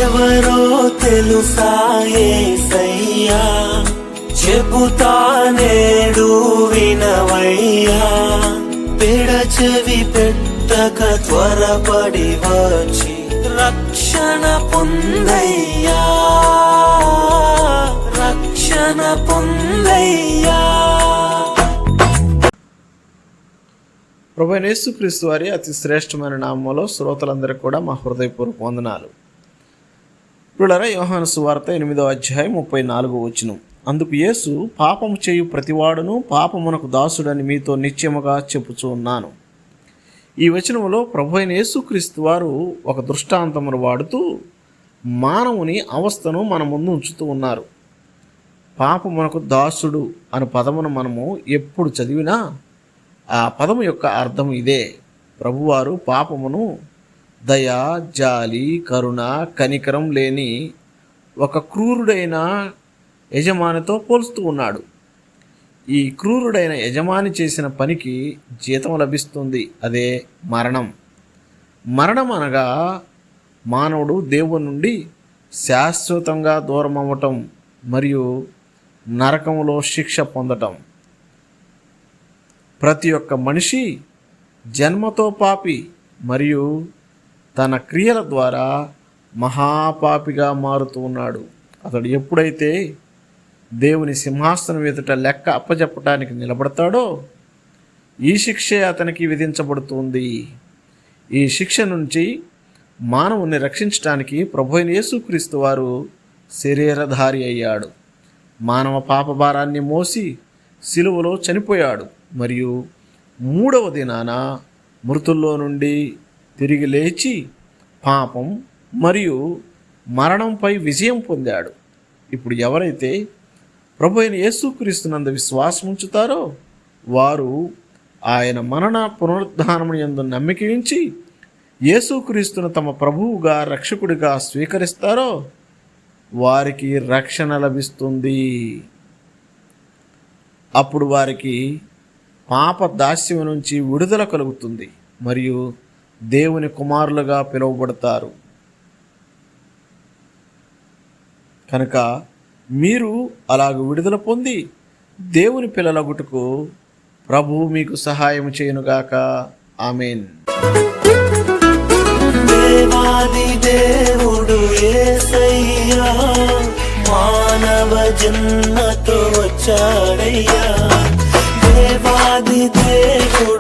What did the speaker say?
ఎవరో తెలుసా యేసయ్యా, చెబుతా నేడు వినవయ్యా. పెడచెవి పెట్టక త్వరపడి వచ్చి రక్షణ పొందయ్యా, రక్షణ పొందయ్యా. ప్రభువైన యేసుక్రీస్తు వారి అతి శ్రేష్టమైన నామంలో శ్రోతలందరికీ కూడా మా హృదయపూర్వక వందనాలు. ప్రియులారా, యోహాను సువార్త 8వ అధ్యాయం 34వ వచనం. అందుకు యేసు, పాపము చేయు ప్రతివాడును పాపమునకు దాసుడని మీతో నిశ్చయముగా చెప్పుచూ ఉన్నాను. ఈ వచనంలో ప్రభువైన యేసుక్రీస్తు వారు ఒక దృష్టాంతమును వాడుతూ మానవుని అవస్థను మన ముందు ఉంచుతూ ఉన్నారు. పాపమునకు దాసుడు అనే పదమును మనము ఎప్పుడు చదివినా ఆ పదము యొక్క అర్థం ఇదే. ప్రభువారు పాపమును దయ, జాలి, కరుణ, కనికరం లేని ఒక క్రూరుడైన యజమానితో పోల్స్తూ ఉన్నాడు. ఈ క్రూరుడైన యజమాని చేసిన పనికి జీతం లభిస్తుంది, అదే మరణం. మరణం అనగా మానవుడు దేవుని నుండి శాశ్వతంగా దూరం అవ్వటం మరియు నరకంలో శిక్ష పొందటం. ప్రతి ఒక్క మనిషి జన్మతో పాపి మరియు తన క్రియల ద్వారా మహాపాపిగా మారుతూ ఉన్నాడు. అతడు ఎప్పుడైతే దేవుని సింహాసనం ఎదుట లెక్క అప్పచెప్పటానికి నిలబడతాడో ఈ శిక్షే అతనికి విధించబడుతుంది. ఈ శిక్ష నుంచి మానవుని రక్షించడానికి ప్రభువైన యేసుక్రీస్తు వారు శరీరధారి అయ్యాడు. మానవ పాపభారాన్ని మోసి సిలువలో చనిపోయాడు మరియు 3వ దినాన మృతుల్లో నుండి తిరిగి లేచి పాపం మరియు మరణంపై విజయం పొందాడు. ఇప్పుడు ఎవరైతే ప్రభువైన యేసుక్రీస్తునందు విశ్వాసం ఉంచుతారో వారు ఆయన మరణ పునరుద్ధానము యందు నమ్మిక ఉంచి యేసుక్రీస్తును తమ ప్రభువుగా రక్షకుడిగా స్వీకరిస్తారో వారికి రక్షణ లభిస్తుంది. అప్పుడు వారికి పాప దాస్యం నుంచి విడుదల కలుగుతుంది మరియు దేవుని కుమారులుగా పిలువబడతారు. కనుక మీరు అలాగ విడుదల పొంది దేవుని పిల్లలగుటకు ప్రభువు మీకు సహాయం చేయనుగాక. ఆమేన్. దేవాది దేవుడు యేసయ్యా, మానవ జన్మతో వచ్చాడయ్యా. దేవాది దేవుడు